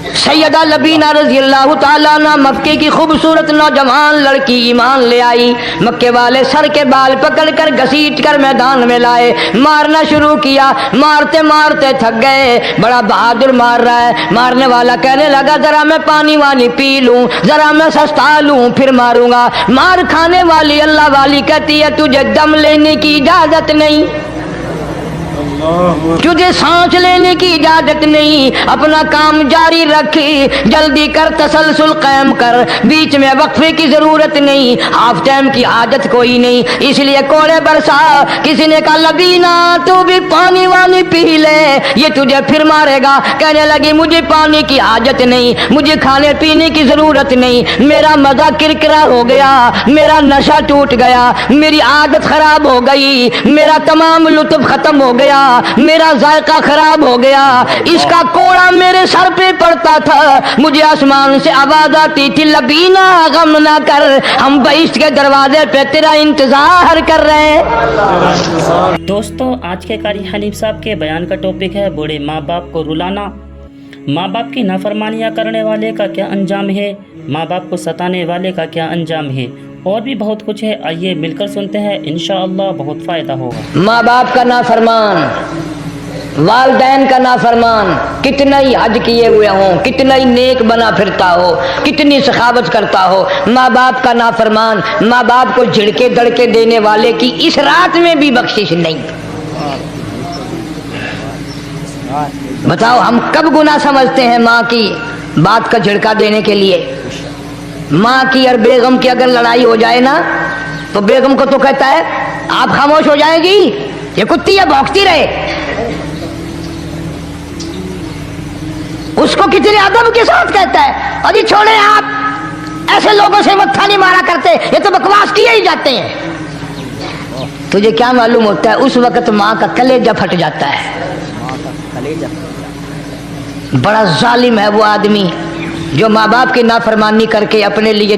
سیدہ لبینہ رضی اللہ تعالیٰ عنہ مکے کی خوبصورت نوجوان لڑکی ایمان لے آئی. مکے والے سر کے بال پکڑ کر گھسیٹ کر میدان میں لائے, مارنا شروع کیا. مارتے مارتے تھک گئے, بڑا بہادر مار رہا ہے. مارنے والا کہنے لگا ذرا میں پانی وانی پی لوں, ذرا میں سستا لوں پھر ماروں گا. مار کھانے والی اللہ والی کہتی ہے تجھے دم لینے کی اجازت نہیں, تجھے سانس لینے کی اجازت نہیں, اپنا کام جاری رکھ, جلدی کر, تسلسل قائم کر, بیچ میں وقفے کی ضرورت نہیں, ہاف ٹائم کی عادت کوئی نہیں. اس لیے کوڑے برسا. کسی نے کہا لبینہ تو بھی پانی وانی پی لے, یہ تجھے پھر مارے گا. کہنے لگی مجھے پانی کی حاجت نہیں, مجھے کھانے پینے کی ضرورت نہیں, میرا مزہ کرکرا ہو گیا, میرا نشہ ٹوٹ گیا, میری عادت خراب ہو گئی, میرا تمام لطف ختم ہو گیا, میرا ذائقہ خراب ہو گیا. اس کا کوڑا میرے سر پہ پڑتا تھا, مجھے آسمان سے آواز آتی تھی لبینہ غم نہ کر, ہم بہشت کے دروازے پہ تیرا انتظار کر رہے ہیں. دوستو آج کے قاری حنیف صاحب کے بیان کا ٹاپک ہے بوڑھے ماں باپ کو رلانا. ماں باپ کی نافرمانیاں کرنے والے کا کیا انجام ہے, ماں باپ کو ستانے والے کا کیا انجام ہے, اور بھی بہت کچھ ہے. آئیے مل کر سنتے ہیں, انشاءاللہ بہت فائدہ ہوگا. ماں باپ کا نافرمان, والدین کا نافرمان, کتنا ہی حج کیے ہوئے ہوں, کتنا ہی نیک بنا پھرتا ہو, کتنی سخاوت کرتا ہو, ماں باپ کا نافرمان, ماں باپ کو جھڑکے دڑکے دینے والے کی اس رات میں بھی بخشش نہیں. بتاؤ ہم کب گناہ سمجھتے ہیں ماں کی بات کا جھڑکا دینے کے لیے. ماں کی اور بیگم کی اگر لڑائی ہو جائے نا تو بیگم کو تو کہتا ہے آپ خاموش ہو جائے گی, یہ کتی ہے بھونکتی رہے. اس کو کتنے ادب کے ساتھ کہتا ہے اور یہ چھوڑے آپ ایسے لوگوں سے متھا نہیں مارا کرتے, یہ تو بکواس کیے ہی جاتے ہیں. تجھے کیا معلوم ہوتا ہے اس وقت ماں کا کلیجہ پھٹ جاتا ہے. بڑا ظالم ہے وہ آدمی جو ماں باپ کی نافرمانی کر کے اپنے لیے,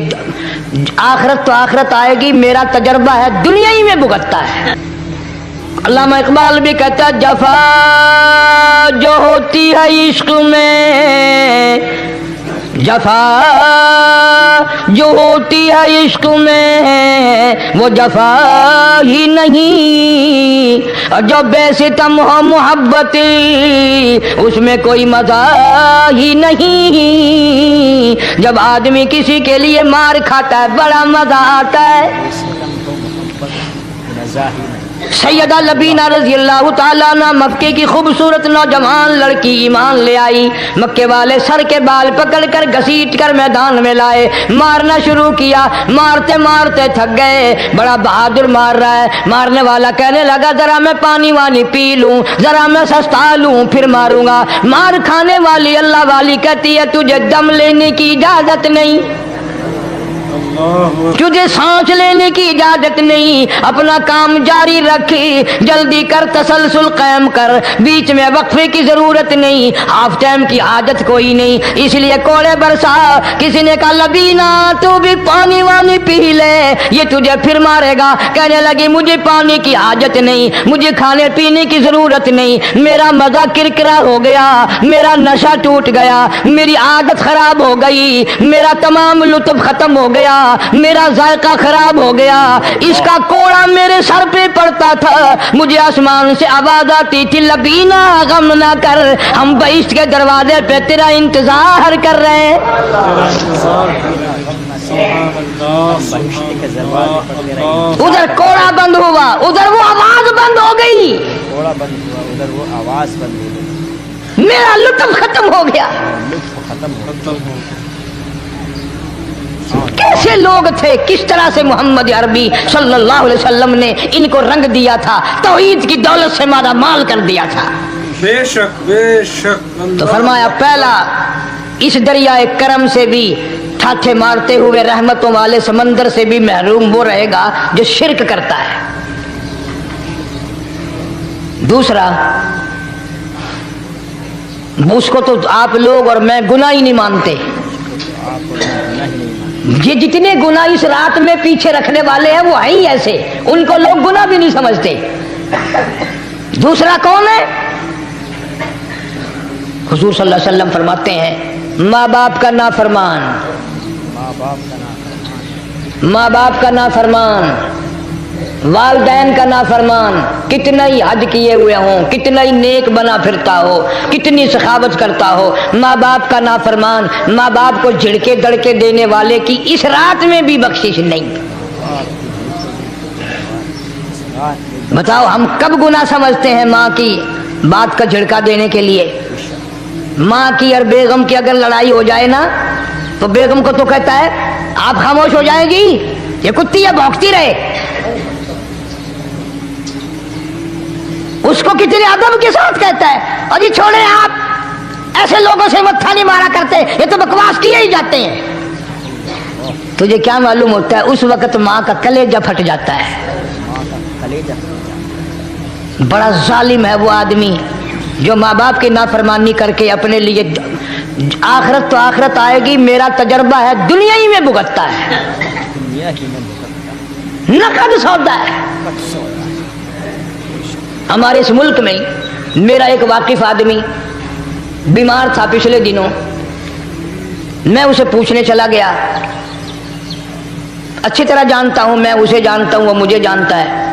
آخرت تو آخرت آئے گی, میرا تجربہ ہے, دنیا ہی میں بھگتتا ہے. علامہ اقبال بھی کہتا ہے جفا جو ہوتی ہے عشق میں, جفا جو ہوتی ہے عشق میں وہ جفا ہی نہیں, اور جو بے ستم ہو محبت اس میں کوئی مزہ ہی نہیں. جب آدمی کسی کے لیے مار کھاتا ہے بڑا مزہ آتا ہے. سیدہ لبینہ رضی اللہ تعالیٰ عنہ مکے کی خوبصورت نوجوان لڑکی ایمان لے آئی. مکے والے سر کے بال پکڑ کر گھسیٹ کر میدان میں لائے, مارنا شروع کیا. مارتے مارتے تھک گئے, بڑا بہادر مار رہا ہے. مارنے والا کہنے لگا ذرا میں پانی وانی پی لوں, ذرا میں سستا لوں پھر ماروں گا. مار کھانے والی اللہ والی کہتی ہے تجھے دم لینے کی اجازت نہیں, تجھے سانس لینے کی اجازت نہیں, اپنا کام جاری رکھ, جلدی کر, تسلسل قائم کر, بیچ میں وقفے کی ضرورت نہیں, ہاف ٹائم کی عادت کوئی نہیں. اس لیے کوڑے برسا. کسی نے کہا لبینہ تو بھی پانی وانی پی لے, یہ تجھے پھر مارے گا. کہنے لگی مجھے پانی کی حاجت نہیں, مجھے کھانے پینے کی ضرورت نہیں, میرا مزہ کرکرا ہو گیا, میرا نشہ ٹوٹ گیا, میری عادت خراب ہو گئی, میرا تمام لطف ختم ہو گیا, میرا ذائقہ خراب ہو گیا. اس کا کوڑا میرے سر پہ پڑتا تھا, مجھے آسمان سے آواز آتی تھی لبینہ غم نہ کر, ہم بہشت کے دروازے پہ تیرا انتظار کر رہے ہیں. ادھر کوڑا بند ہوا, ادھر وہ آواز بند ہو گئی, میرا لطف ختم ہو گیا. کیسے لوگ تھے, کس طرح سے محمد عربی صلی اللہ علیہ وسلم نے ان کو رنگ دیا تھا, توحید کی دولت سے مالا مال کر دیا تھا. بے شک بے شک. تو فرمایا پہلا اس دریائے کرم سے بھی ٹھاٹھے مارتے ہوئے رحمتوں والے سمندر سے بھی محروم وہ رہے گا جو شرک کرتا ہے. دوسرا اس کو تو آپ لوگ اور میں گناہ ہی نہیں مانتے, یہ جتنے گناہ اس رات میں پیچھے رکھنے والے ہیں وہ ہیں ہی ایسے, ان کو لوگ گناہ بھی نہیں سمجھتے. دوسرا کون ہے؟ حضور صلی اللہ علیہ وسلم فرماتے ہیں माँ बाप का नाफरमान, माँ बाप का नाफरमान, वालदैन का नाफरमान, कितना ही हज किए हुए हों, कितना ही नेक बना फिरता हो, कितनी सखावत करता हो, माँ बाप का नाफरमान, माँ बाप को झिड़के दड़के देने वाले की इस रात में भी बख्शिश नहीं। बताओ हम कब गुनाह समझते हैं माँ की बात का झिड़का देने के लिए। माँ की और बेगम की अगर लड़ाई हो जाए ना तो बेगम को तो कहता है आप खामोश हो जाएगी, ये कुत्ती है भौंकती रहे। उसको कितने अदब के साथ कहता है और ये छोड़े आप, ऐसे लोगों से मत्था नहीं मारा करते, ये तो बकवास किए ही जाते हैं। तुझे क्या मालूम होता है उस वक्त माँ का कलेजा फट जाता है। बड़ा जालिम है वो आदमी जो माँ बाप की नाफरमानी करके अपने लिए आखिरत तो आखिरत आएगी, मेरा तजर्बा है दुनिया ही में भुगतता है, नकद सौदा है। हमारे इस मुल्क में मेरा एक वाकिफ आदमी बीमार था पिछले दिनों, मैं उसे पूछने चला गया। अच्छी तरह जानता हूं, मैं उसे जानता हूं, वो मुझे जानता है।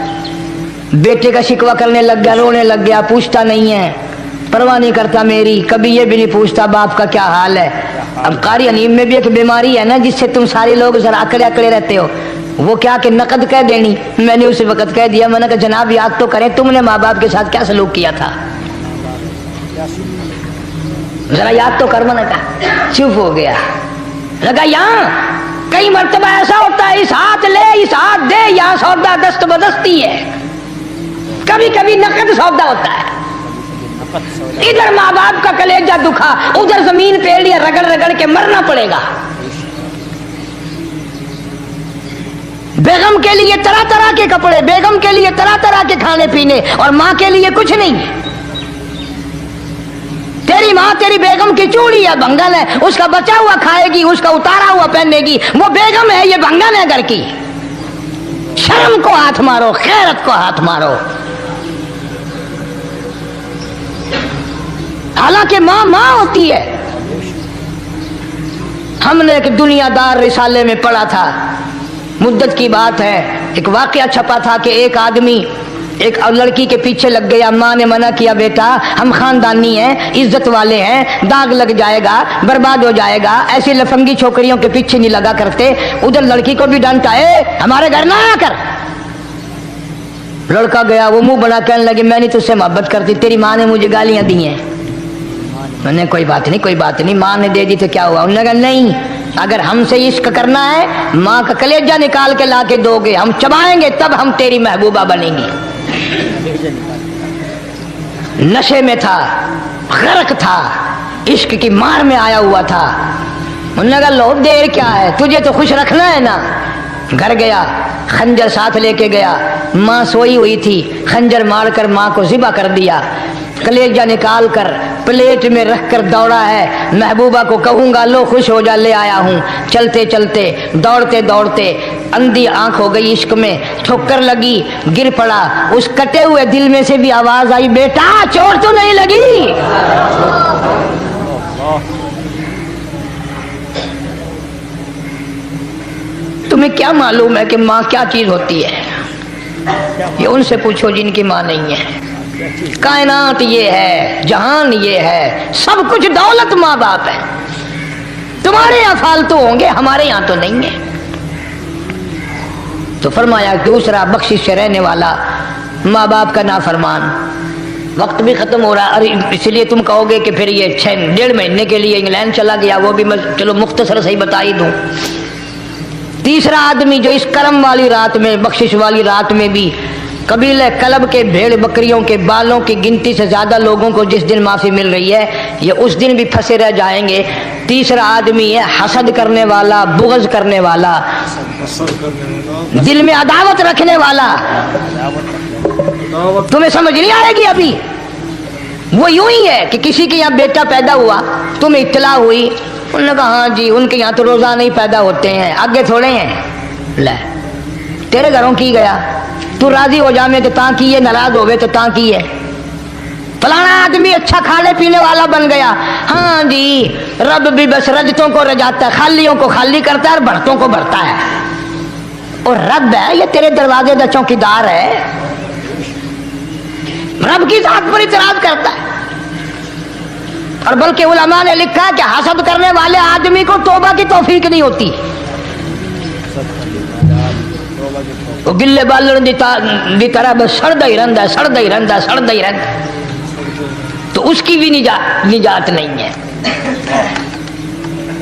बेटे का शिकवा करने लग गया, रोने लग गया, पूछता नहीं है, परवाह नहीं करता मेरी, कभी ये भी नहीं पूछता बाप का क्या हाल है। अब कारी हनीम में भी एक बीमारी है ना जिससे तुम सारे लोग जरा अकड़े अकड़े रहते हो, वो क्या कि नकद कह देनी। मैंने उसे वक्त कह दिया, मैंने कहा जनाब याद तो करें तुमने माँ बाप के साथ क्या सलूक किया था, जरा याद तो कर। मैंने कहा चुप हो गया। लगा यहाँ कई मर्तबा ऐसा होता है, इस हाथ ले इस हाथ दे, यहाँ सौदा दस्त बदस्ती है, कभी कभी नकद सौदा होता है। इधर माँ बाप का कलेजा दुखा, उधर जमीन पेड़ या रगड़ रगड़ के मरना पड़ेगा। बेगम के लिए तरह तरह के कपड़े, बेगम के लिए तरह तरह के खाने पीने, और माँ के लिए कुछ नहीं। तेरी माँ तेरी बेगम की चूड़ी या भंगन है, उसका बचा हुआ खाएगी, उसका उतारा हुआ पहनेगी, वो बेगम है, ये भंगन है घर की। शर्म को हाथ मारो, खैरत को हाथ मारो। हालांकि माँ माँ होती है। हमने एक दुनियादार रिसाले में पढ़ा था, मुद्दत की बात है, एक वाकया छपा था कि एक आदमी एक लड़की के पीछे लग गया। माँ ने मना किया, बेटा हम खानदानी हैं, इज्जत वाले हैं, दाग लग जाएगा, बर्बाद हो जाएगा, ऐसी लफंगी छोकरियों के पीछे नहीं लगा करते। उधर लड़की को भी डांटा, हमारे घर ना आया कर। लड़का गया, वो मुंह बना कहने लगे मैं नहीं तुझसे मोहब्बत करती, तेरी माँ ने मुझे गालियां दी हैं। मैंने कोई बात नहीं कोई बात नहीं, माँ ने दे दी तो क्या हुआ। उन्होंने कहा नहीं, अगर हमसे इश्क करना है माँ का कलेजा निकाल के ला के दोगे, हम चबाएंगे तब हम तेरी महबूबा बनेंगी। नशे में था, गर्क था, इश्क की मार में आया हुआ था। उन्होंने कहा लो देर क्या है, तुझे तो खुश रखना है ना। घर गया, खंजर साथ लेके गया, माँ सोई हुई थी, खंजर मारकर माँ को ज़िबा कर दिया। कलेजा निकाल कर प्लेट में रख कर दौड़ा है, महबूबा को कहूँगा लो खुश हो जा, ले आया हूँ। चलते चलते दौड़ते दौड़ते अंधी आंख हो गई इश्क में, ठोकर लगी, गिर पड़ा। उस कटे हुए दिल में से भी आवाज आई, बेटा चोट तो नहीं लगी। तुम्हें क्या मालूम है कि माँ क्या चीज होती है? ये उनसे पूछो जिनकी माँ नहीं है। कायनात ये है, जहान ये है, सब कुछ दौलत माँ बाप है। तुम्हारे यहाँ फालतू होंगे, हमारे यहाँ तो नहीं है। तो फरमाया दूसरा बख्शिश से रहने वाला माँ बाप का नाफरमान। वक्त भी खत्म हो रहा, अरे इसलिए तुम कहोगे कि फिर ये 1.5 महीने के लिए इंग्लैंड चला गया, वो भी मैं चलो मुख्तसर से ही बता ही दूं। तीसरा आदमी जो इस करम वाली रात में, बख्शिश वाली रात में भी कबीले कलब के भेड़ बकरियों के बालों की गिनती से ज्यादा लोगों को जिस दिन माफी मिल रही है, ये उस दिन भी फंसे रह जाएंगे। तीसरा आदमी है हसद करने वाला, बुग़्ज़ करने वाला, दिल में अदावत रखने वाला। तुम्हें समझ नहीं आएगी अभी। वो यूं ही है कि किसी के यहाँ बेटा पैदा हुआ, तुम्हें इत्तला हुई, उन्होंने कहा हाँ जी उनके यहाँ तो रोजाना ही पैदा होते हैं, आगे थोड़े हैं। ले तेरे घरों की गया, तू राजी हो जा में तो ता की है, नाराज होवे तो ता की है। फलाना आदमी अच्छा खाने पीने वाला बन गया। हाँ जी, रब भी बस रजतों को रजाता है, खालियों को खाली करता है और भरतों को भरता है। और रब है, ये तेरे दरवाजे का चौकीदार है, रब की जात पर इतराज करता है। और बल्कि उलमा ने लिखा है कि हसद करने वाले आदमी को तौबा की तौफीक नहीं होती। वो गिल्ले बालन दी तरह बस सड़दा ही रहता है, सड़दा ही रहता है, सड़दा ही रहता है, तो उसकी भी निजात नहीं है।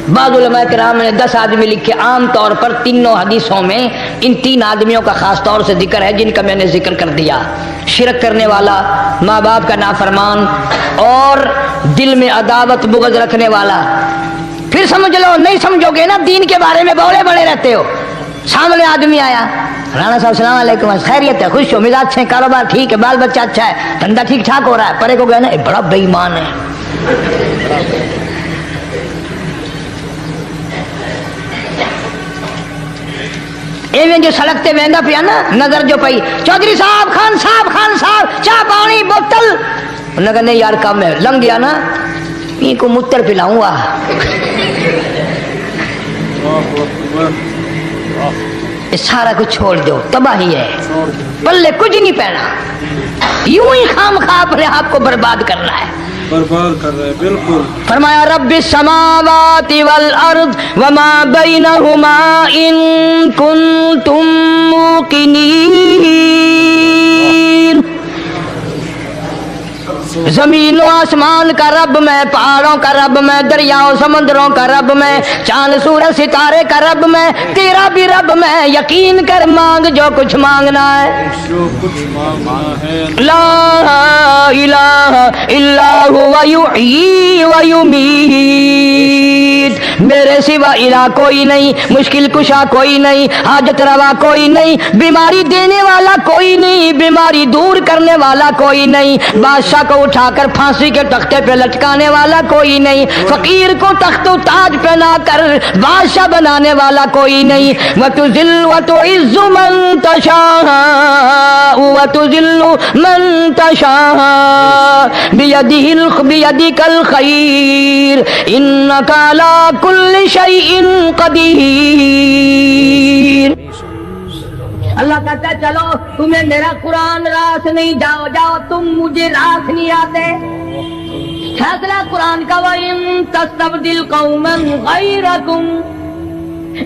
बाद उलमा किराम ने 10 आदमी लिखे। आम तौर पर तीनों हदीसों में इन 3 आदमियों का खास तौर से जिक्र है जिनका मैंने जिक्र कर दिया। शिरक करने वाला, माँ बाप का नाफरमान और दिल में अदावत बुग़्ज़ रखने वाला। फिर समझ लो, नहीं समझोगे ना दीन के बारे में बौले बड़े रहते हो। सामने आदमी आया, राणा साहब सलाम अलैकुम, खैरियत है, खुश हो, मिजाज अच्छे, कारोबार ठीक है, बाल बच्चा अच्छा है, धंधा ठीक ठाक हो रहा है। परे को गया ना, बड़ा बेईमान है। एवं जो सड़क ते वेंदा पिया ना, नजर जो पई, चौधरी साहब, खान साहब, चाह पानी बोतल। उन्होंने कहा नहीं यार कम है, लंघ गया ना, इनको मुत्तर पिलाऊंगा। सारा कुछ छोड़ दो, तबाही है, पल्ले कुछ नहीं पहना, यूं ही खाम खा अपने आप को बर्बाद करना है, बर्बाद कर रहे हैं। बिल्कुल। फरमाया रब्बिस समावाति वल अर्द वमा बैनहुमा इन कुंतुम मूकिनीन। जमीन और आसमान का रब मैं, पहाड़ों का रब मैं, दरियाओं समंदरों का रब मैं, चांद सूरज सितारे का रब मैं, तेरा भी रब मैं, यकीन कर मांग जो कुछ मांगना है। जो कुछ मांगना है। ला इलाहा इल्ला हुवा युहयी व युमीत, मेरे सिवा इला कोई नहीं, मुश्किल कुशा कोई नहीं, हाजत रवा कोई नहीं, बीमारी देने वाला कोई नहीं, बीमारी दूर करने वाला कोई नहीं, बादशाह को उठाकर फांसी के तख्ते पे लटकाने वाला कोई नहीं, फकीर को तख्तो ताज पहना कर बादशाह बनाने वाला कोई नहीं। व तुज़िल्लु व तुइज़्ज़ु मन तशा व तुज़िल्लु मन तशा बियदिकल खैर इन्नका अला कुल्लि शैइन कदीर। अल्लाह कहता है चलो तुम्हें मेरा कुरान रास नहीं, जाओ जाओ, तुम मुझे रास नहीं आते। फैसला कुरान का, वइन तस्तबदिल कौमन गैरकुम,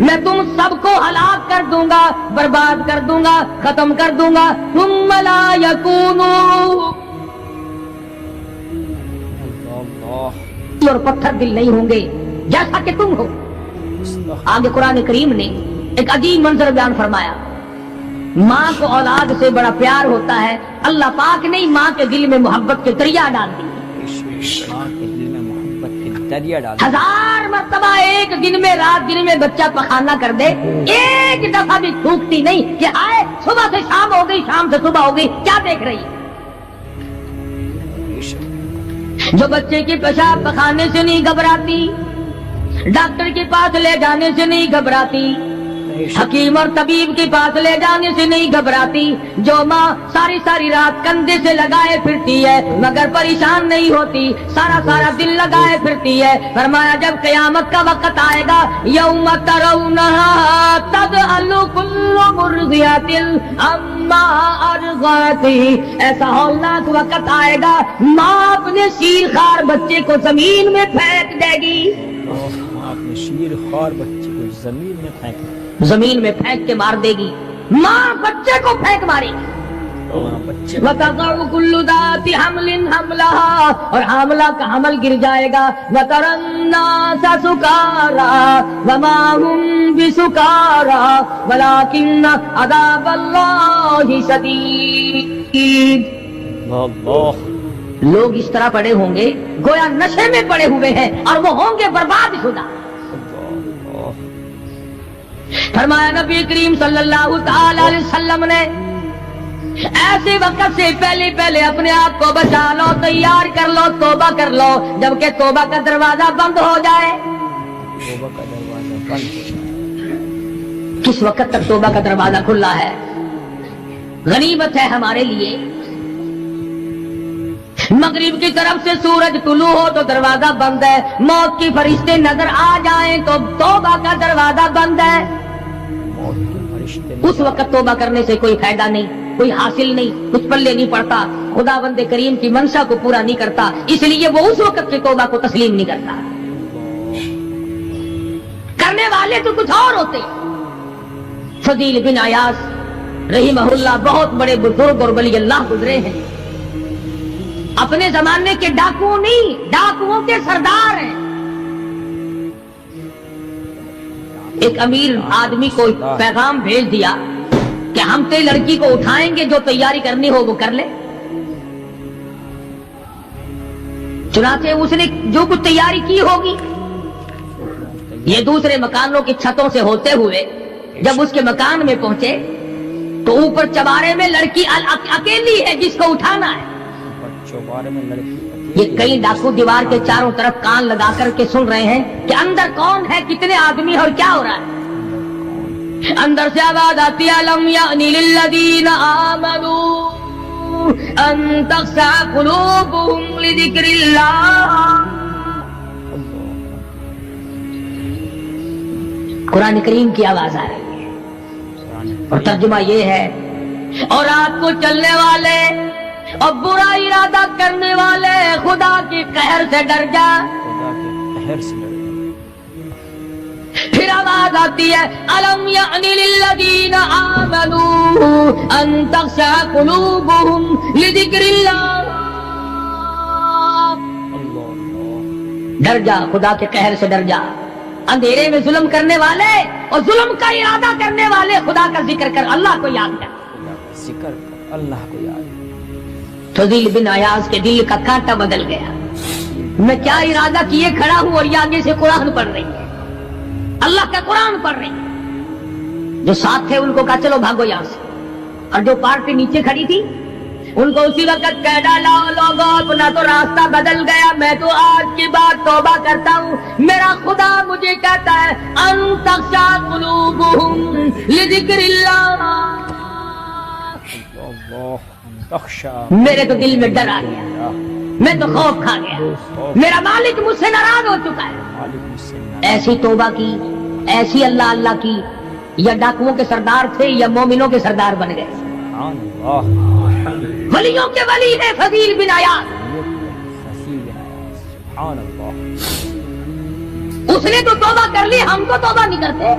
मैं तुम सबको हलाक कर दूंगा, बर्बाद कर दूंगा, खत्म कर दूंगा। तुम ला यकूनू, और पत्थर दिल नहीं होंगे जैसा कि तुम हो। आगे कुरान करीम ने एक अजीब मंजर बयान फरमाया। माँ को औलाद से बड़ा प्यार होता है, अल्लाह पाक ने माँ के दिल में मोहब्बत के दरिया डाल दी। 1000 मर्तबा एक दिन में, रात दिन में बच्चा पखाना कर दे, एक दफा भी थूकती नहीं कि आए सुबह से शाम हो गई, शाम से सुबह हो गई, क्या देख रही। जो बच्चे के पेशाब पखाने से नहीं घबराती, डॉक्टर के पास ले जाने से नहीं घबराती, हकीम और तबीब के पास ले जाने से नहीं घबराती, जो माँ सारी सारी रात कंधे से लगाए फिरती है मगर परेशान नहीं होती, सारा सारा दिल लगाए फिरती है। फरमाया जब क़यामत का वक्त आएगा, यौम तरौनहा तज़अलु कुल्लु मुर्दिअतिन अम्मा अर्ज़अती, ऐसा हौलनाक वक्त आएगा, माँ अपने शीरखार बच्चे को जमीन में फेंक देगी। अपने शीरखार बच्चे को जमीन में फेंक, जमीन में फेंक के मार देगी। माँ बच्चे को फेंक मारेगी। वतज़अु कुल्लु ज़ाति हमलिन हमलहा, और हामला का हमल गिर जाएगा। वतरन्नासा सुकारा वमा हुम बिसुकारा वलाकिन्न अज़ाबल्लाहि शदीद। लोग इस तरह पड़े होंगे गोया नशे में पड़े हुए हैं और वो होंगे बर्बाद शुदा। फरमाया नबी करीम सल्लल्लाहु तआला अलैहि वसल्लम ने, ऐसे वक्त से पहले पहले अपने आप को बचा लो, तैयार कर लो, तौबा कर लो, जबकि तौबा का दरवाजा बंद हो जाए। तौबा का दरवाजा बंद, किस वक्त तक तौबा का दरवाजा खुला है? गनीमत है हमारे लिए। मगरिब की तरफ से सूरज तुलू हो तो दरवाजा बंद है, मौत के फरिश्ते नजर आ जाएं तो तौबा का दरवाजा बंद है। मौत के फरिश्ते उस वक्त तौबा करने से कोई फायदा नहीं, कोई हासिल नहीं, कुछ पल्ले नहीं पड़ता, खुदावंद करीम की मंशा को पूरा नहीं करता, इसलिए वो उस वक्त की तौबा को तस्लीम नहीं करता। करने वाले तो कुछ और होते। फजील बिन अयास रहीमहुल्लाह बहुत बड़े बुजुर्ग और वली अल्लाह गुजरे हैं, अपने जमाने के डाकुओं नहीं, डाकुओं के सरदार हैं। एक अमीर आदमी को पैगाम भेज दिया कि हम तेरी लड़की को उठाएंगे, जो तैयारी करनी हो वो कर ले। चुनाचे उसने जो कुछ तैयारी की होगी, ये दूसरे मकानों की छतों से होते हुए जब उसके मकान में पहुंचे तो ऊपर चबारे में लड़की अकेली है जिसको उठाना है। चौबारे में लड़की ये कई डाकू दीवार के चारों तरफ कान लगा करके सुन रहे हैं कि अंदर कौन है, कितने आदमी और क्या हो रहा है। अंदर से आवाज आती है, लम यानी लिल्लज़ीना आमनू अन तख़शा क़ुलूबुहुम लिज़िक्रिल्लाह। कुरान करीम की आवाज आ रही है और तर्जुमा ये है, और रात को चलने वाले और बुरा इरादा करने वाले खुदा के कहर से डर जा। खुदा के कहर से डर जा। फिर आवाज आती है, अलम यानी लिल्लज़ीना आमनू अन तख़शा क़ुलूबुहुम लिज़िक्रिल्लाह। डर जा, खुदा के कहर से डर जा। अंधेरे में जुल्म करने वाले और जुल्म का इरादा करने वाले, खुदा का जिक्र कर, अल्लाह को याद कर, खुदा का जिक्र कर, अल्लाह को याद कर। फजील बिन अयास के दिल का कांटा बदल गया। मैं क्या इरादा किए खड़ा हूं और ये आगे से कुरान पढ़ रही है, अल्लाह का कुरान पढ़ रही है। जो साथ थे उनको कहा चलो भागो यहां से, और जो पार्टी नीचे खड़ी थी उनको उसी वक्त कह डाला, लोगों अपना तो रास्ता बदल गया, मैं तो आज की बात तौबा करता हूँ। मेरा खुदा मुझे कहता है अन तख़शा क़ुलूबुहुम लिज़िक्रिल्लाह। मेरे तो दिल में डर आ गया, मैं तो खौफ खा गया, मेरा मालिक मुझसे नाराज हो चुका है। ऐसी तौबा की, ऐसी अल्लाह अल्लाह की, या डाकुओं के सरदार थे या मोमिनों के सरदार बन गए। वलियों के वली है फजील बिन अयास। उसने तो तौबा कर ली, हम तो तौबा नहीं करते।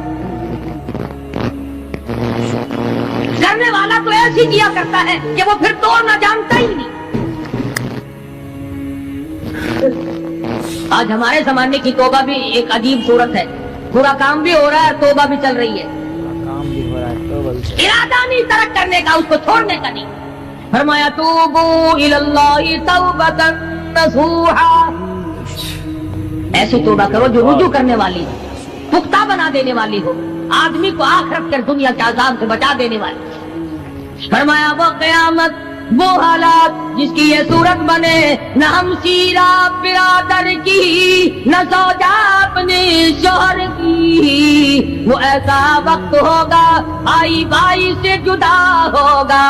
करने वाला तो ऐसी किया करता है कि वो फिर तोड़ना जानता ही नहीं। आज हमारे जमाने की तौबा भी एक अजीब सूरत है, पूरा काम भी हो रहा है, तौबा भी चल रही है। काम भी हो रहा है, तौबा भी चल रहा है। इरादा नहीं तरक करने का, उसको छोड़ने का नहीं। फरमाया तूबू इलल्लाहि तौबतन नसूहा। ऐसी तौबा करो जो रुजू करने वाली हो, पुख्ता बना देने वाली हो, आदमी को आखिरत कर दुनिया के अजाब से बचा देने वाली। फरमाया वो क़यामत, वो हालात जिसकी ये सूरत बने, न हम सीरा बिरादर की, न सौजा अपने शोहर की। वो ऐसा वक्त होगा भाई भाई से जुदा होगा,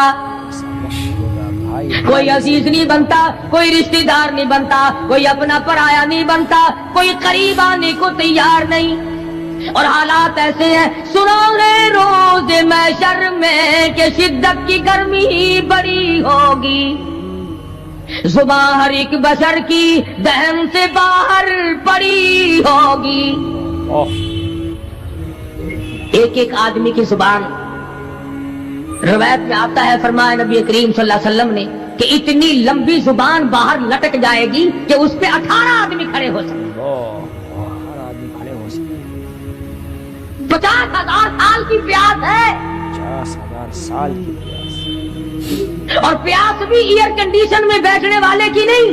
कोई अजीज नहीं बनता, कोई रिश्तेदार नहीं बनता, कोई अपना पराया नहीं बनता, कोई करीब आने को तैयार नहीं। और हालात ऐसे हैं, सुनोगे रोज महशर में कि शिद्दत की गर्मी बड़ी होगी, जुबां हर एक बशर की दहन से बाहर पड़ी होगी। एक एक आदमी की जुबान, रिवायत में आता है, फरमाया नबी करीम सल्लल्लाहु अलैहि वसल्लम ने कि इतनी लंबी जुबान बाहर लटक जाएगी कि उस पे 18 आदमी खड़े हो सकते, 50,000 साल की प्यास है, 50,000 साल की प्यास। और प्यास भी एयर कंडीशन में बैठने वाले की नहीं।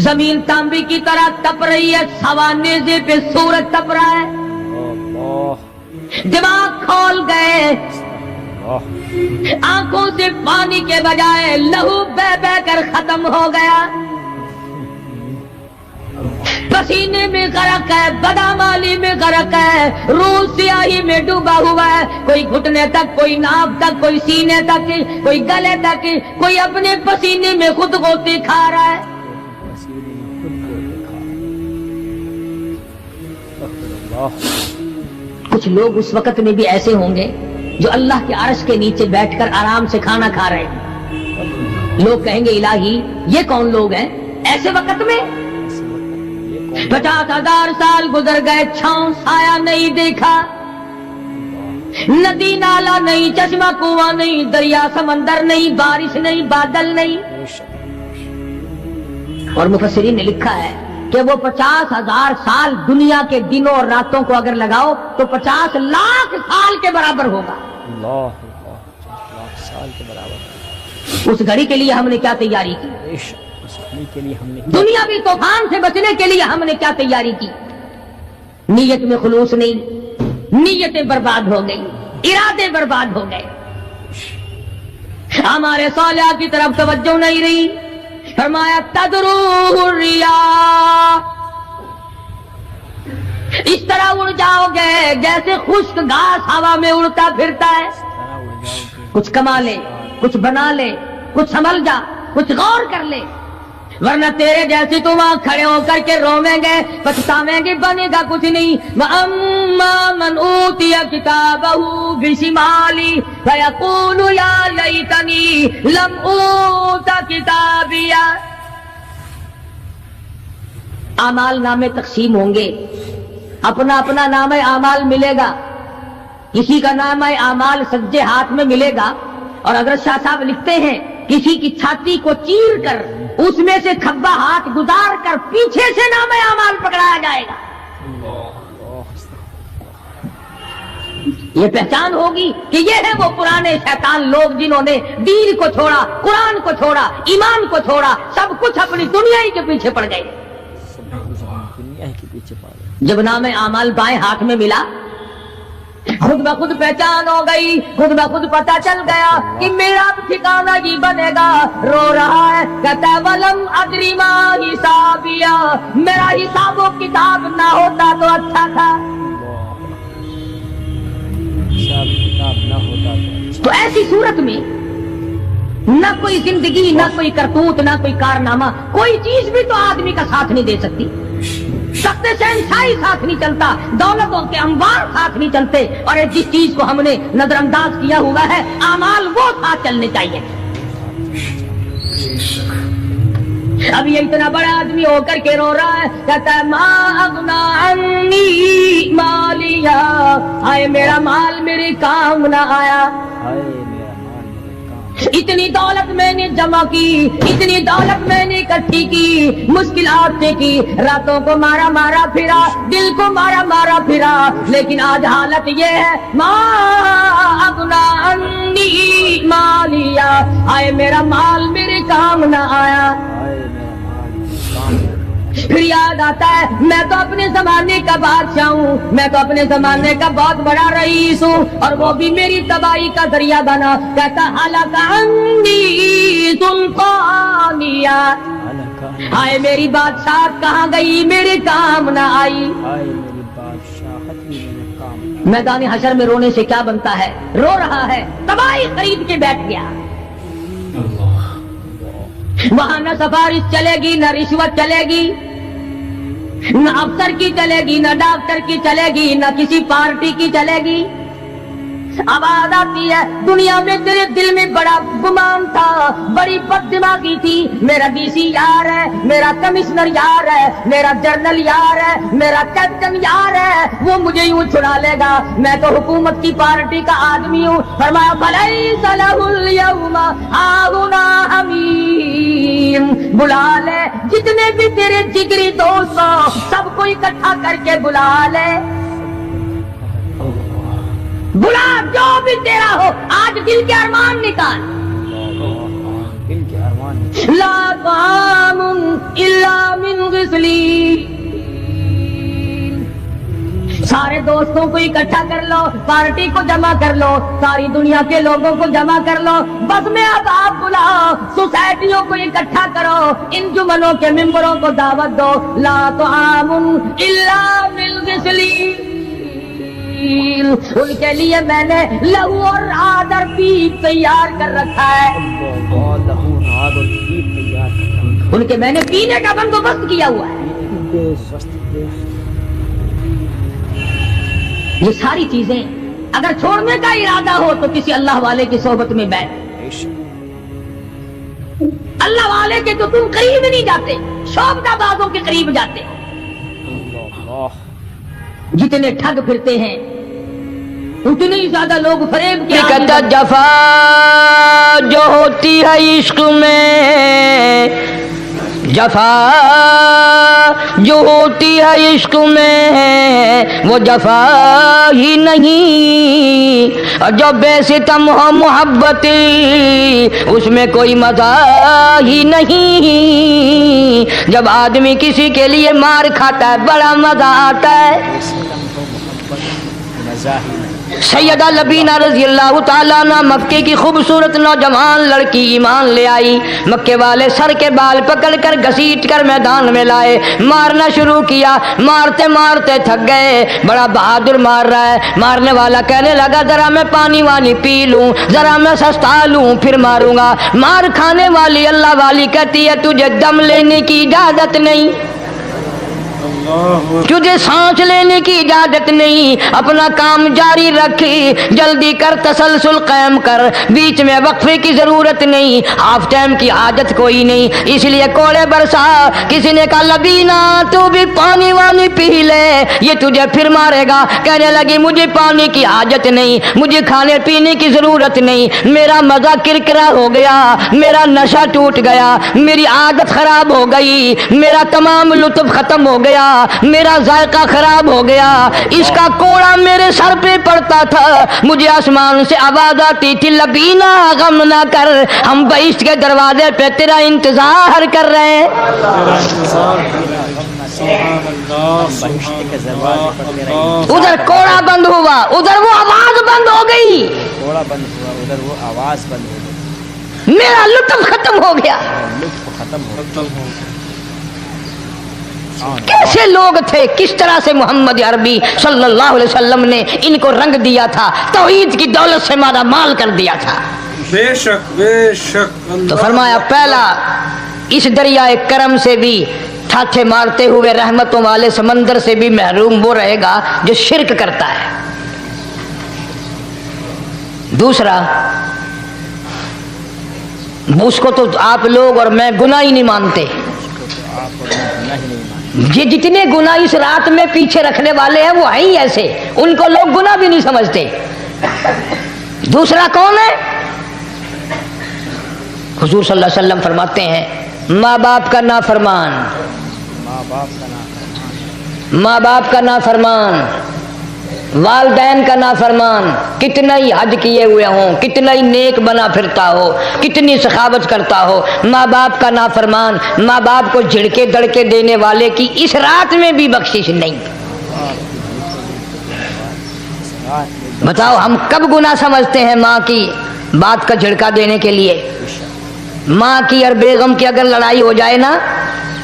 जमीन तांबे की तरह तप रही है, सवानेज़े पे सूरज तप रहा है, दिमाग खोल गए, आंखों से पानी के बजाय लहू बह बह कर खत्म हो गया, पसीने में गरक है, बदामा بدحالی میں غرق ہے، روح سیاہی میں ڈوبا ہوا ہے، کوئی گھٹنے تک، کوئی ناف تک، کوئی سینے تک، کوئی گلے تک، کوئی اپنے پسینے میں خود غوطے کھا رہا ہے۔ کچھ لوگ اس وقت میں بھی ایسے ہوں گے جو اللہ کے عرش کے نیچے بیٹھ کر آرام سے کھانا کھا رہے ہیں۔ لوگ کہیں گے الہی یہ کون لوگ ہیں ایسے وقت میں؟ 50,000 سال گزر گئے، چھاؤں سایہ نہیں دیکھا، ندی نالا نہیں، چشمہ کنواں نہیں، دریا سمندر نہیں، بارش نہیں، بادل نہیں۔ اور مفسرین نے لکھا ہے کہ وہ 50,000 سال دنیا کے دنوں اور راتوں کو اگر لگاؤ تو 50 لاکھ سال کے برابر ہوگا۔ اللہ 50 لاکھ سال کے برابر۔ اس گھڑی کے لیے ہم نے کیا تیاری کی؟ اس گھڑی کے لیے ہم نے دنیاوی طوفان سے بچنے کے لیے ہم نے کیا تیاری کی؟ نیت میں خلوص نہیں، نیتیں برباد ہو گئی، ارادے برباد ہو گئے، ہمارے صالحات کی طرف توجہ نہیں رہی۔ فرمایا تدروح الرياح، اس طرح اڑ جاؤ گے جیسے خشک گھاس ہوا میں اڑتا پھرتا ہے۔ کچھ کما لے، کچھ بنا لے، کچھ سنبھل جا، کچھ غور کر لے، ورنہ تیرے جیسے تو وہاں کھڑے ہو کر کے رویں گے، پچھتاویں گے، بنے گا کچھ نہیں۔ وَأَمَّا مَنْ أُوتِيَ كِتَابَهُ بِشِمَالِهِ فَيَقُولُ يَا لَيْتَنِي لَمْ أُوتَ كِتَابِيَهْ۔ اعمال نامے تقسیم ہوں گے، اپنا اپنا نامہ اعمال ملے گا، کسی کا نامہ اعمال سجے ہاتھ میں ملے گا، اور حضرت شاہ صاحب لکھتے ہیں کسی کی چھاتی کو چیر کر اس میں سے کھبا ہاتھ گزار کر پیچھے سے نامہ اعمال پکڑایا جائے گا۔ یہ پہچان ہوگی کہ یہ ہے وہ پرانے شیطان لوگ جنہوں نے دین کو چھوڑا، قرآن کو چھوڑا، ایمان کو چھوڑا، سب کچھ اپنی دنیا ہی کے پیچھے پڑ گئے۔ دنیا کے پیچھے پڑ گئے۔ جب نام اعمال بائیں ہاتھ میں ملا، خود بخود پہچان ہو گئی، خود بخود پتہ چل گیا کہ میرا ٹھکانہ ہی بنے گا۔ رو رہا ہے، کہتا ہے وَلَمْ أَدْرِ مَا حِسَابِيَهْ، میرا حساب و کتاب نہ ہوتا تو اچھا تھا۔ حساب کتاب نہ ہوتا تو تو ایسی صورت میں نہ کوئی زندگی، نہ کوئی کرتوت، نہ کوئی کارنامہ، کوئی چیز بھی تو آدمی کا ساتھ نہیں دے سکتی۔ سخت شہنشاہی ساتھ نہیں چلتا، دولتوں کے انبار ساتھ نہیں چلتے، اور جس چیز کو ہم نے نظر انداز کیا ہوا ہے اعمال وہ ساتھ چلنے چاہیے۔ اب یہ اتنا بڑا آدمی ہو کر کے رو رہا ہے، کہتا ہے ما اغنا عنی مالیا، آئے میرا مال میرے کام نہ آیا۔ ہائے میرا مال میرے کام۔ اتنی دولت میں نے جمع کی، اتنی دولت میں نے اکٹھی کی، مشکلات سے کی، راتوں کو مارا مارا پھرا، دل کو مارا مارا پھرا، لیکن آج حالت یہ ہے ما اغنا عنی مالیا، آئے میرا مال میرے کام نہ آیا۔ ہائے میرا مال میرے کام۔ پھر یاد آتا ہے میں تو اپنے زمانے کا بادشاہ ہوں، میں تو اپنے زمانے کا بہت بڑا رئیس ہوں، اور وہ بھی میری تباہی کا ذریعہ بنا۔ کہتا ہلاک عنی سلطانیہ، ہائے میری بادشاہت کہاں گئی، میرے کام نہ آئی۔ ہائے میری بادشاہت بھی میرے کام۔ میدان حشر میں رونے سے کیا بنتا ہے؟ رو رہا ہے، تباہی خرید کے بیٹھ گیا۔ وہاں نہ سفارش چلے گی، نہ رشوت چلے گی، نہ افسر کی چلے گی، نہ ڈاکٹر کی چلے گی، نہ کسی پارٹی کی چلے گی۔ آواز آتی ہے دنیا میں تیرے دل میں بڑا گمان تھا، بڑی بد دماغی تھی، میرا ڈی سی یار ہے، میرا کمشنر یار ہے، میرا جنرل یار ہے، میرا کیپٹن یار ہے، وہ مجھے یوں چھڑا لے گا، میں تو حکومت کی پارٹی کا آدمی ہوں۔ فرمایا فلیس لہ اليوم ہاہنا حمیم، بلا لے جتنے بھی تیرے جگری دوست ہو سب کو اکٹھا کر کے بلا لے، بلا جو بھی تیرا ہو، آج دل کے ارمان نکال۔ دل کے ارمان۔ لا طعام الا من غسلین، سارے دوستوں کو اکٹھا کر لو، پارٹی کو جمع کر لو، ساری دنیا کے لوگوں کو جمع کر لو، بس میں اب آپ بلاؤ، سوسائٹیوں کو اکٹھا کرو، انجمنوں کے ممبروں کو دعوت دو، لا طعام الا من غسلین تسلیل ان کے لیے میں نے لہو اور آدر پیپ تیار کر رکھا ہے ان کے میں نے پینے کا بندوبست کیا ہوا ہے یہ ساری چیزیں اگر چھوڑنے کا ارادہ ہو تو کسی اللہ والے کی صحبت میں بیٹھ اللہ والے کے تو تم قریب نہیں جاتے شعبدہ بازوں کے قریب جاتے جتنے ٹھگ پھرتے ہیں اتنے ہی زیادہ لوگ فریب کے جفا جو ہوتی ہے عشق میں جفا جو ہوتی ہے عشق میں وہ جفا ہی نہیں اور جو بے ستم ہو محبتی اس میں کوئی مزہ ہی نہیں جب آدمی کسی کے لیے مار کھاتا ہے بڑا مزہ آتا ہے سیدہ لبینہ رضی اللہ تعالیٰ عنہ مکے کی خوبصورت نوجوان لڑکی ایمان لے آئی مکے والے سر کے بال پکڑ کر گھسیٹ کر میدان میں لائے مارنا شروع کیا مارتے مارتے تھک گئے بڑا بہادر مار رہا ہے مارنے والا کہنے لگا ذرا میں پانی وانی پی لوں ذرا میں سستا لوں پھر ماروں گا مار کھانے والی اللہ والی کہتی ہے تجھے دم لینے کی اجازت نہیں تجھے سانس لینے کی اجازت نہیں اپنا کام جاری رکھ جلدی کر تسلسل قائم کر بیچ میں وقفے کی ضرورت نہیں ہاف ٹائم کی عادت کوئی نہیں اس لیے کوڑے برسا کسی نے کہا لبینہ تو بھی پانی وانی پی لے یہ تجھے پھر مارے گا کہنے لگی مجھے پانی کی حاجت نہیں مجھے کھانے پینے کی ضرورت نہیں میرا مزہ کرکرا ہو گیا میرا نشہ ٹوٹ گیا میری عادت خراب ہو گئی میرا تمام لطف ختم ہو گیا میرا ذائقہ خراب ہو گیا اس کا کوڑا میرے سر پہ پڑتا تھا مجھے آسمان سے آواز آتی تھی لبینہ غم نہ کر ہم بہشت کے دروازے پہ تیرا انتظار کر رہے ہیں ادھر کوڑا بند ہوا ادھر وہ آواز بند ہو گئی میرا لطف ختم ہو گیا کیسے لوگ تھے کس طرح سے محمد عربی صلی اللہ علیہ وسلم نے ان کو رنگ دیا تھا توحید کی دولت سے مالا مال کر دیا تھا بے شک تو فرمایا پہلا اس دریائے کرم سے بھی تھاٹھے مارتے ہوئے رحمتوں والے سمندر سے بھی محروم وہ رہے گا جو شرک کرتا ہے دوسرا اس کو تو آپ لوگ اور میں گناہ ہی نہیں مانتے یہ جتنے گناہ اس رات میں پیچھے رکھنے والے ہیں وہ ہیں ہی ایسے ان کو لوگ گناہ بھی نہیں سمجھتے دوسرا کون ہے حضور صلی اللہ علیہ وسلم فرماتے ہیں ماں باپ کا نافرمان ماں باپ کا نافرمان والدین کا نافرمان کتنا ہی حج کیے ہوئے ہوں کتنا ہی نیک بنا پھرتا ہو کتنی سخاوت کرتا ہو ماں باپ کا نافرمان ماں باپ کو جھڑکے دڑکے دینے والے کی اس رات میں بھی بخشش نہیں بتاؤ ہم کب گناہ سمجھتے ہیں ماں کی بات کا جھڑکا دینے کے لیے ماں کی اور بیگم کی اگر لڑائی ہو جائے نا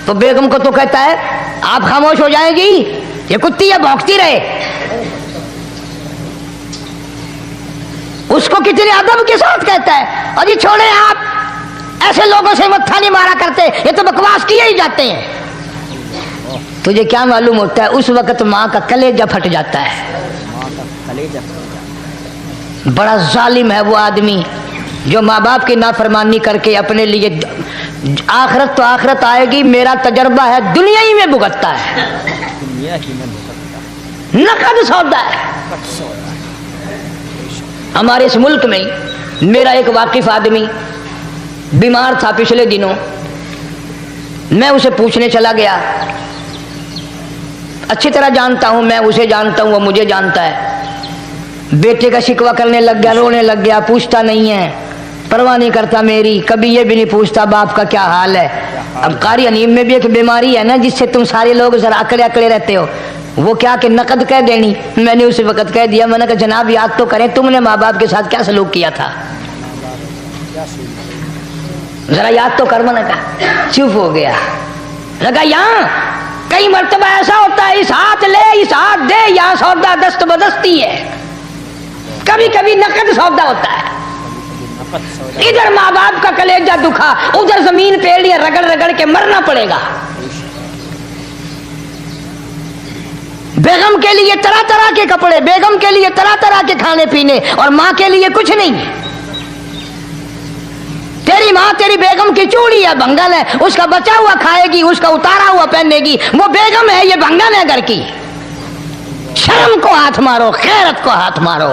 تو بیگم کو تو کہتا ہے آپ خاموش ہو جائیں گی یہ کتی ہے بھونکتی رہے اس کو کتنے ادب کے ساتھ کہتا ہے اور یہ چھوڑے آپ ایسے لوگوں سے متھا نہیں مارا کرتے یہ تو بکواس کیے ہی جاتے ہیں تجھے کیا معلوم ہوتا ہے اس وقت ماں کا کلیجہ پھٹ جاتا ہے بڑا ظالم ہے وہ آدمی جو ماں باپ کی نافرمانی کر کے اپنے لیے آخرت تو آخرت آئے گی میرا تجربہ ہے دنیا ہی میں بھگتتا ہے نقد سودا ہے ہمارے اس ملک میں میرا ایک واقف آدمی بیمار تھا پچھلے دنوں میں اسے پوچھنے چلا گیا اچھی طرح جانتا ہوں میں اسے جانتا ہوں وہ مجھے جانتا ہے بیٹے کا شکوہ کرنے لگ گیا رونے لگ گیا پوچھتا نہیں ہے پرواہ نہیں کرتا میری کبھی یہ بھی نہیں پوچھتا باپ کا کیا حال ہے اب قاری انیم میں بھی ایک بیماری ہے نا جس سے تم سارے لوگ ذرا اکڑے اکڑے رہتے ہو وہ کیا کہ نقد کہہ دینی میں نے اسی وقت کہہ دیا میں نے کہا جناب یاد تو کریں تم نے ماں باپ کے ساتھ کیا سلوک کیا تھا ذرا یاد تو کر میں نے کہا چپ ہو گیا لگا یہاں کئی مرتبہ ایسا ہوتا ہے اس ہاتھ لے اس साथ दे, यहाँ सौदा दस्त बदस्ती है, कभी कभी नकद सौदा होता है। इधर माँ बाप का कलेजा दुखा, उधर जमीन पे एड़ियां रगड़ रगड़ के मरना पड़ेगा। बेगम के लिए तरह तरह के कपड़े, बेगम के लिए तरह तरह के खाने पीने, और माँ के लिए कुछ नहीं। तेरी माँ तेरी बेगम की चूड़ी है, भंगन है, उसका बचा हुआ खाएगी, उसका उतारा हुआ पहनेगी, वो बेगम है, ये भंगन है घर की। शर्म को हाथ मारो, खैरत को हाथ मारो।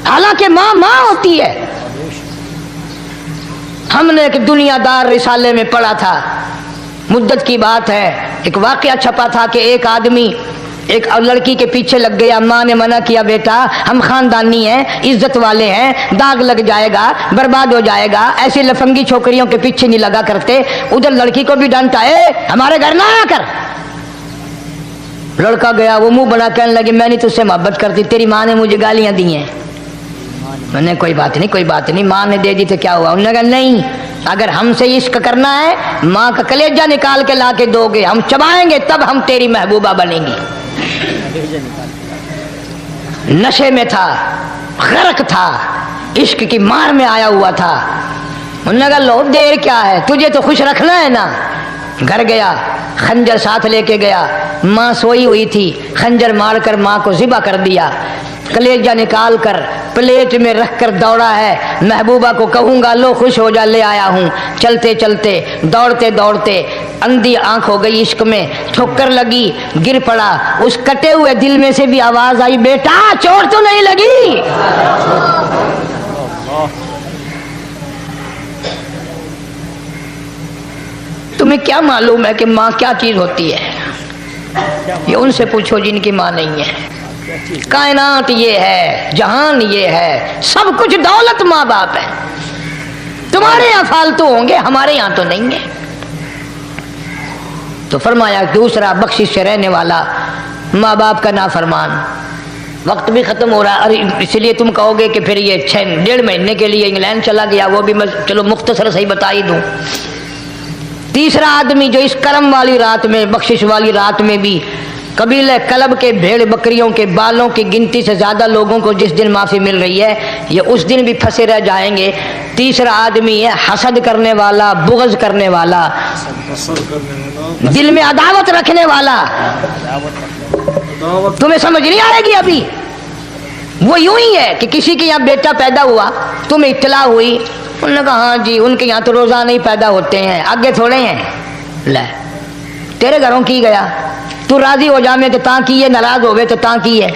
हालांकि माँ माँ होती है। हमने एक दुनियादार रिसाले में पढ़ा था, मुद्दत की बात है, एक वाकया छपा था कि एक आदमी एक लड़की के पीछे लग गया। माँ ने मना किया, बेटा हम खानदानी हैं, इज्जत वाले हैं, दाग लग जाएगा, बर्बाद हो जाएगा, ऐसी लफंगी छोकरियों के पीछे नहीं लगा करते। उधर लड़की को भी डांटा, है हमारे घर ना आया कर। लड़का गया, वो मुंह बना कहने लगे, मैं नहीं तुझसे मोहब्बत करती, तेरी माँ ने मुझे गालियां दी हैं। मैंने कोई बात नहीं, कोई बात नहीं, माँ ने दे दी तो क्या हुआ। उन्होंने कहा नहीं, अगर हमसे इश्क करना है, माँ का कलेजा निकाल के ला के दोगे, हम चबाएंगे, तब हम तेरी महबूबा बनेंगी। नशे में था, गर्क था, इश्क की मार में आया हुआ था। उन्होंने कहा लो देर क्या है, तुझे तो खुश रखना है ना। घर गया, खंजर साथ लेके गया, माँ सोई हुई थी, खंजर मारकर माँ को ज़िबा कर दिया। कलेजा निकाल कर प्लेट में रख कर दौड़ा है, महबूबा को कहूँगा लो खुश हो जा, ले आया हूँ। चलते चलते दौड़ते दौड़ते अंधी आंख हो गई, इश्क में ठोकर लगी, गिर पड़ा। उस कटे हुए दिल में से भी आवाज आई, बेटा चोट तो नहीं लगी। तुम्हें क्या मालूम है कि माँ क्या चीज होती है? ये उनसे पूछो जिनकी माँ नहीं है। कायनात ये है, जहान ये है, सब कुछ दौलत माँ बाप है। तुम्हारे यहाँ फालतू होंगे, हमारे यहाँ तो नहीं है। तो फरमाया दूसरा बख्शिश से रहने वाला, माँ बाप का नाफरमान। वक्त भी खत्म हो रहा है, अरे इसलिए तुम कहोगे कि फिर ये 1.5 महीने के लिए इंग्लैंड चला गया, वो भी मैं चलो मुख्तसर सही बता ही दूं। तीसरा आदमी जो इस करम वाली रात में, बख्शिश वाली रात में भी कबीले कलब के भेड़ बकरियों के बालों की गिनती से ज्यादा लोगों को जिस दिन माफी मिल रही है, ये उस दिन भी फंसे रह जाएंगे। तीसरा आदमी है हसद करने वाला, बुग़्ज़ करने वाला, दिल में अदावत रखने वाला। तुम्हें समझ नहीं आएगी अभी। वो यूं ही है कि किसी के यहाँ बेटा पैदा हुआ, तुम्हें इत्तला हुई, उन्होंने कहा हाँ जी उनके यहाँ तो रोजा नहीं पैदा होते हैं, आगे थोड़े हैं। ले तेरे घरों की गया, तू राजी हो जा में तो ता की है, नाराज होवे तो ता की है।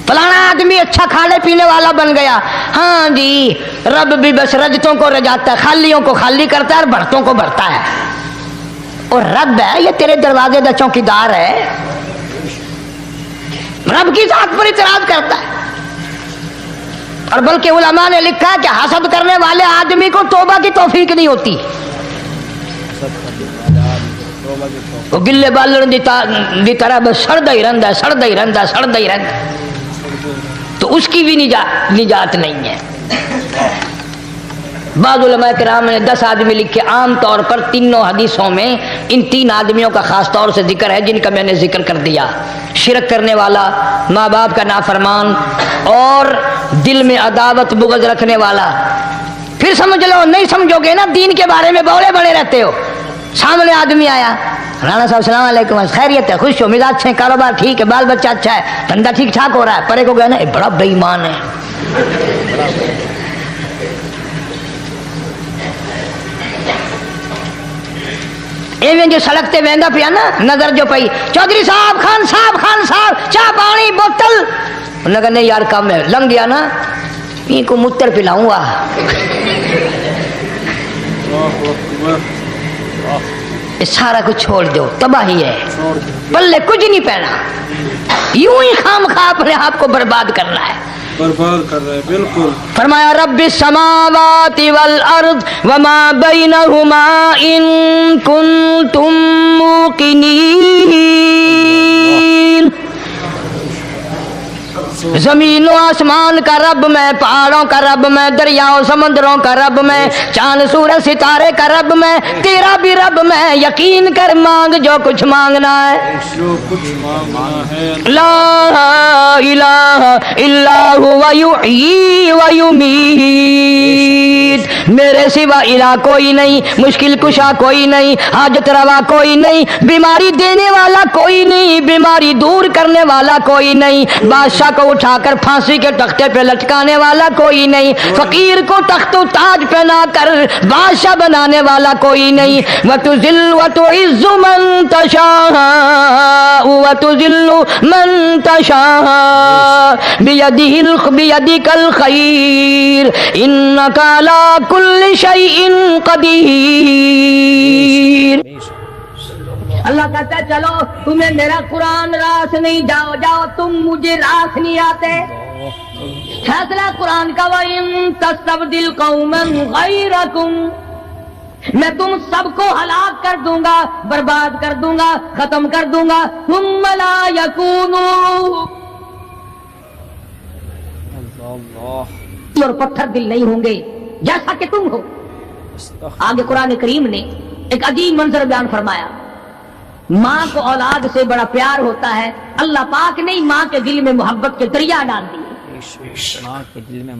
फलाना आदमी अच्छा खाने पीने वाला बन गया, हाँ जी रब भी बस रजतों को रजाता है, खालियों को खाली करता है और भरतों को भरता है। और रब है ये तेरे दरवाजे का चौकीदार है, रब की जात पर इतराज करता है। और बल्कि उलमा ने लिखा कि हसद करने वाले आदमी को तौबा की तौफीक नहीं होती। वो गिल्ले बालन दी तरह बस सड़दा ही रहंदा, सड़दा ही रहंदा, सड़दा ही रहंदा, तो उसकी भी निजात नहीं है। बाद उलमा किराम ने 10 आदमी लिखे। आम तौर पर तीनों हदीसों में इन 3 आदमियों का खास तौर से जिक्र है जिनका मैंने जिक्र कर दिया। शिरक करने वाला, माँ बाप का नाफरमान और दिल में अदावत बुग़्ज़ रखने वाला। फिर समझ लो, नहीं समझोगे ना दीन के बारे में बौले बड़े रहते हो। सामने आदमी आया, राणा साहब सलाम अलैकुम, खैरियत है, खुश हो, मिजाज अच्छे, कारोबार ठीक है, बाल बच्चा अच्छा है, धंधा ठीक ठाक हो रहा है। परे को गया ना, बड़ा बेईमान है। एवं जो सड़क ते वेंदा पिया ना, नजर जो पई, चौधरी साहब, खान साहब, चाह पानी बोतल। उन्होंने कहा नहीं यार कम है, लंघ गया ना, इनको मूत्र पिलाऊंगा। सारा कुछ छोड़ दो, तबाही है, पल्ले कुछ नहीं पहना, यूं ही खाम खा अपने आप को बर्बाद करना है, बर्बाद कर रहे हैं। बिल्कुल फरमाया रब्बिस समावाति वल अर्द वमा बैनहुमा इन कुंतुम मूकिनीन। زمین و آسمان کا رب میں، پہاڑوں کا رب میں، دریاؤں سمندروں کا رب میں، چاند سورج ستارے کا رب میں، تیرا بھی رب میں، یقین کر مانگ جو کچھ مانگنا ہے۔ جو کچھ مانگنا ہے لا الہ الا ہوا یحیی و یمیت، میرے سوا الہ کوئی نہیں، مشکل کشا کوئی نہیں، حاجت روا کوئی نہیں، بیماری دینے والا کوئی نہیں، بیماری دور کرنے والا کوئی نہیں، بادشاہ کو اٹھا کر پھانسی کے تختے پہ لٹکانے والا کوئی نہیں، فقیر کو تخت و تاج پہنا کر بادشاہ بنانے والا کوئی نہیں۔ وَتُذِلُّ وَتُعِزُّ مَن تَشَاءُ وَتُذِلُّ مَن تَشَاءُ بِيَدِكَ الْخَيْرُ إِنَّكَ عَلَى كُلِّ شَيْءٍ قَدِيرٌ۔ اللہ کہتا ہے چلو تمہیں میرا قرآن راس نہیں، جاؤ جاؤ، تم مجھے راس نہیں آتے۔ فیصلہ قرآن کا وَإِن تَسْتَبْدِلْ قَوْمًا غَيْرَكُمْ، میں تم سب کو ہلاک کر دوں گا، برباد کر دوں گا، ختم کر دوں گا، ثُمَّ لَا يَكُونُوا، اور پتھر دل نہیں ہوں گے جیسا کہ تم ہو۔ آگے قرآن کریم نے ایک عجیب منظر بیان فرمایا، ماں کو اولاد سے بڑا پیار ہوتا ہے، اللہ پاک نے ماں کے دل میں محبت کے دریا ڈال دیے۔ ماں کے دل میں